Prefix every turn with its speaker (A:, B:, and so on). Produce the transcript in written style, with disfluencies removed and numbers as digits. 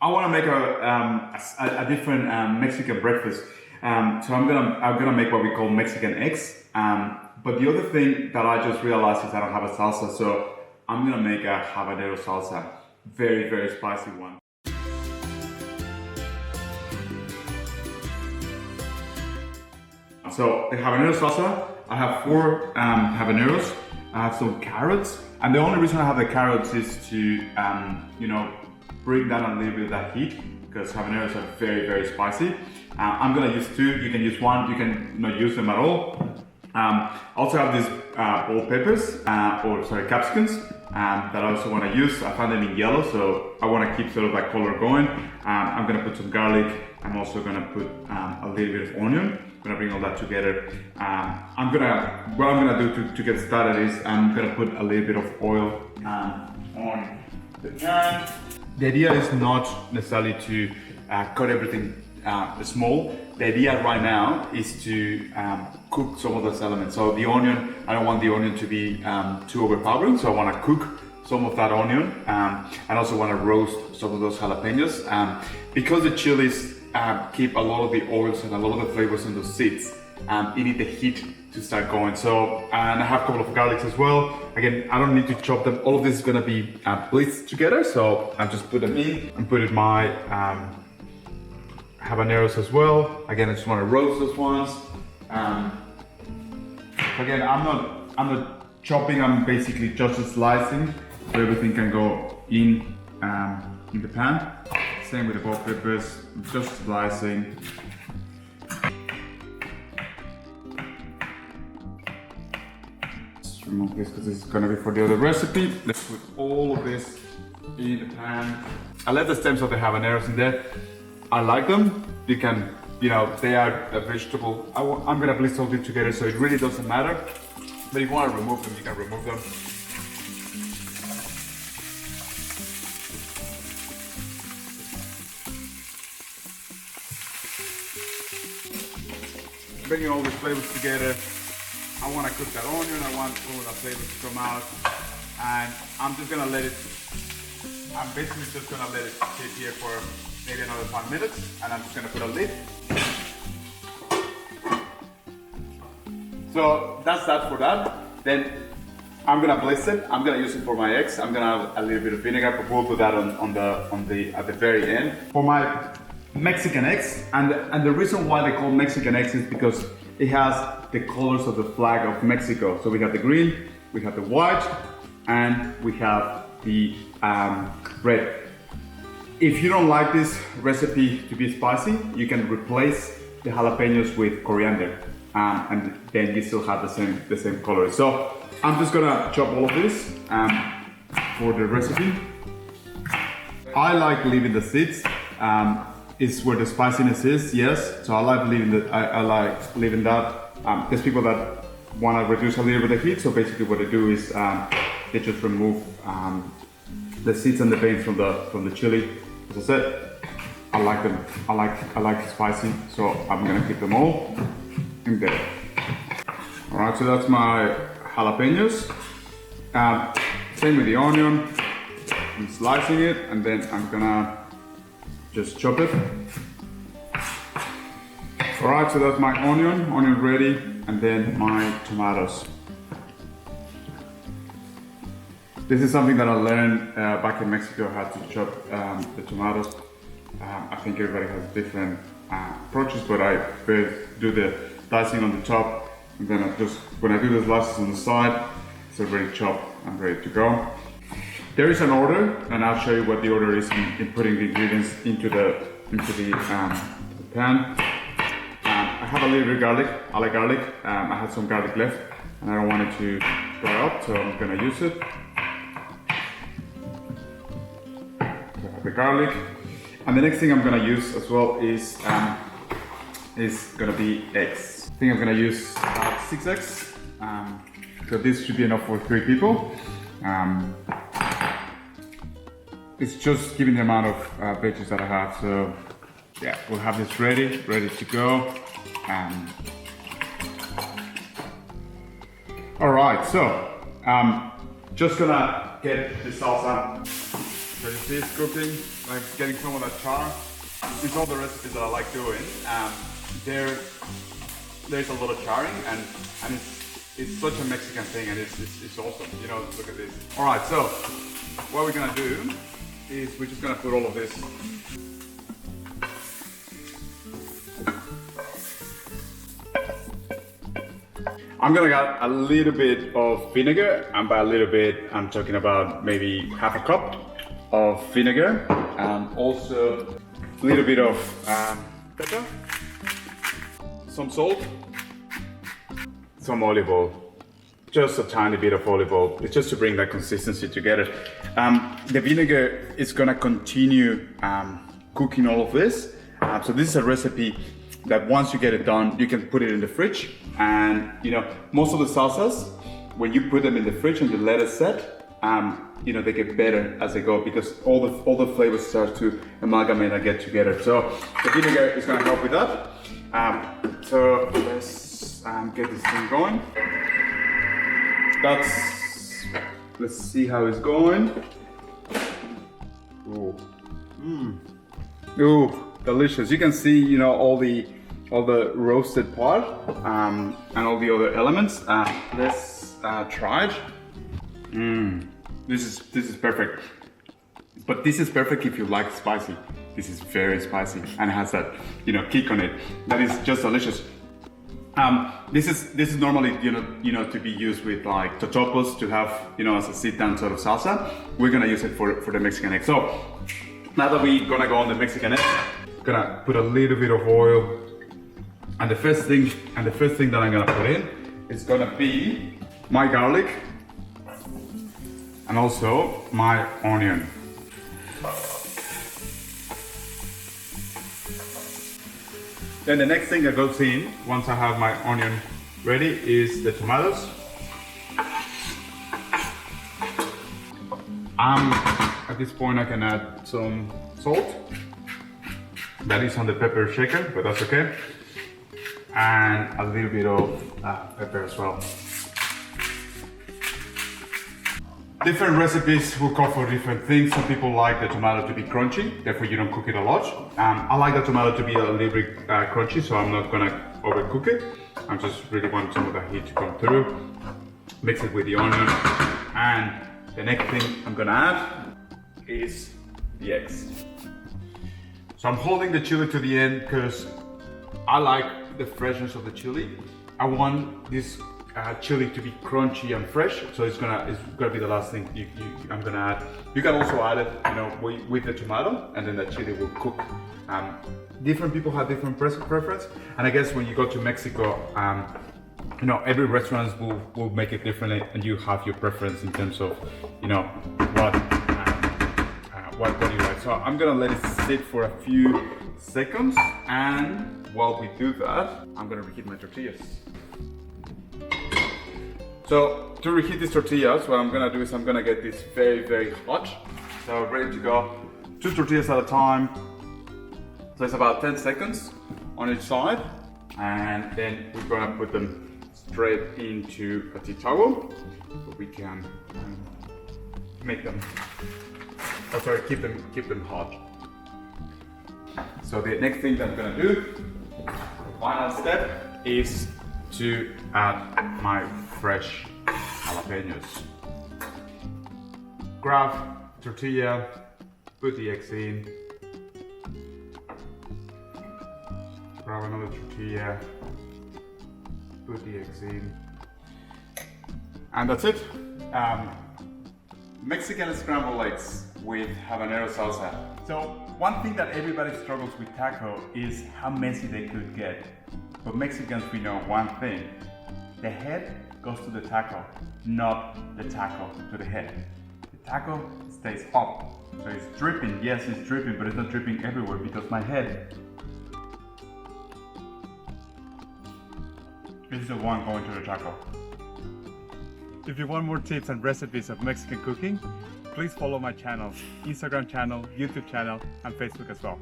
A: I want to make a different Mexican breakfast. So I'm gonna make what we call Mexican eggs. But the other thing that I just realized is I don't have a salsa, so I'm gonna make a habanero salsa, very very spicy one. So the habanero salsa, I have 4 habaneros. I have some carrots, and the only reason I have the carrots is to you know, bring down a little bit of that heat, because habaneros are very very spicy. I'm gonna use 2. You can use 1. You can not use them at all. I also have these bell peppers, capsicums, that I also want to use. I found them in yellow, so I want to keep sort of that color going. I'm gonna put some garlic. I'm also gonna put a little bit of onion. I'm gonna bring all that together. What I'm gonna do to get started is I'm gonna put a little bit of oil on the pan. The idea is not necessarily to cut everything small. The idea right now is to cook some of those elements. So the onion, I don't want the onion to be too overpowering, so I want to cook some of that onion. I also want to roast some of those jalapenos. Because the chilies keep a lot of the oils and a lot of the flavors in the seeds, you need the heat to start going. So, and I have a couple of garlics as well. Again, I don't need to chop them. All of this is gonna be blitzed together. So I'll just put them in and put in my habaneros as well. Again, I just want to roast those ones. Again, I'm not chopping. I'm basically just slicing, so everything can go in the pan. Same with the bell peppers, just slicing. Let's remove this because this is gonna be for the other recipe. Let's put all of this in the pan. I left the stems of the habaneros in there. I like them. You can, you know, they are a vegetable. I'm gonna blitz all this together, so it really doesn't matter. But if you want to remove them, you can remove them. Bringing all these flavors together. I want to cook that onion. I want all of that flavor to come out, and I'm just gonna let it. I'm basically just gonna let it sit here for maybe another 5 minutes, and I'm just gonna put a lid. So that's that for that. Then I'm gonna blitz it. I'm gonna use it for my eggs. I'm gonna have a little bit of vinegar, but we'll do that at the very end. For my Mexican eggs, and the reason why they call Mexican eggs is because it has the colors of the flag of Mexico. So we have the green, we have the white, and we have the red. If you don't like this recipe to be spicy, you can replace the jalapenos with coriander, and then you still have the same color. So I'm just gonna chop all of this for the recipe. I like leaving the seeds. Is where the spiciness is, yes. So I like leaving that. There's people that want to reduce a little bit of the heat. So basically, what they do is they just remove the seeds and the veins from the chili. As I said, I like them. I like spicy, so I'm gonna keep them all in there. All right, so that's my jalapenos. Same with the onion. I'm slicing it, and then I'm gonna just chop it. All right, so that's my onion ready, and then my tomatoes. This is something that I learned back in Mexico, how to chop the tomatoes. I think everybody has different approaches, but I first do the dicing on the top, and then when I do the slices on the side, it's already chopped and ready to go. There is an order, and I'll show you what the order is in putting the ingredients into the pan. I have a little bit of garlic. I like garlic. I had some garlic left, and I don't want it to dry up, so I'm gonna use it. So I have the garlic, and the next thing I'm gonna use as well is gonna be eggs. I think I'm gonna use about 6 eggs. So this should be enough for 3 people. It's just given the amount of veggies that I have, so yeah, we'll have this ready to go. All right, so just gonna get the salsa. So you see it's cooking. like getting some of that char. It's all the recipes that I like doing. There's a lot of charring, and it's such a Mexican thing, and it's awesome. You know, look at this. All right, so what we're gonna do is we're just gonna put all of this. I'm gonna add a little bit of vinegar, and by a little bit, I'm talking about maybe half a cup of vinegar, and also a little bit of pepper, some salt, some olive oil, just a tiny bit of olive oil. It's just to bring that consistency together. The vinegar is gonna continue cooking all of this. So this is a recipe that once you get it done, you can put it in the fridge. And you know, most of the salsas, when you put them in the fridge and you let it set, you know, they get better as they go because all the flavors start to amalgamate and get together. So the vinegar is going to help with that. So let's get this thing going. Let's see how it's going. Ooh, ooh, delicious! You can see, you know, all the roasted part and all the other elements. Let's try it. This is perfect. But this is perfect if you like spicy. This is very spicy and has that, you know, kick on it. That is just delicious. This is normally, you know, to be used with like totopos, to have, you know, as a sit-down sort of salsa. We're gonna use it for the Mexican egg. So now that we're gonna go on the Mexican egg, gonna put a little bit of oil. And the first thing that I'm gonna put in is gonna be my garlic and also my onion. Then the next thing that goes in, once I have my onion ready, is the tomatoes. At this point I can add some salt. That is on the pepper shaker, but that's okay. And a little bit of pepper as well. Different recipes will call for different things. Some people like the tomato to be crunchy, therefore you don't cook it a lot. I like the tomato to be a little bit crunchy, so I'm not gonna overcook it. I just really want some of the heat to come through. Mix it with the onion. And the next thing I'm gonna add is the eggs. So I'm holding the chili to the end because I like the freshness of the chili. I want this chili to be crunchy and fresh, so it's gonna be the last thing I'm gonna add. You can also add it, you know, with the tomato, and then the chili will cook. Different people have different preference, and I guess when you go to Mexico, you know, every restaurant will make it differently, and you have your preference in terms of, you know, what do you like. So I'm gonna let it sit for a few seconds, and while we do that, I'm gonna reheat my tortillas. So to reheat these tortillas, what I'm gonna do is I'm gonna get this very, very hot. So ready to go. 2 tortillas at a time. So it's about 10 seconds on each side. And then we're gonna put them straight into a tea towel so we can make them, keep them hot. So the next thing that I'm gonna do, the final step, is to add my fresh jalapenos. Grab tortilla, put the eggs in, grab another tortilla, put the eggs in, and that's it. Mexican scrambled eggs with habanero salsa. So one thing that everybody struggles with taco is how messy they could get. But Mexicans, we know one thing. The head goes to the taco, not the taco to the head. The taco stays up. So it's dripping, yes it's dripping, but it's not dripping everywhere because my head is the one going to the taco. If you want more tips and recipes of Mexican cooking, please follow my channels, Instagram channel, YouTube channel, and Facebook as well.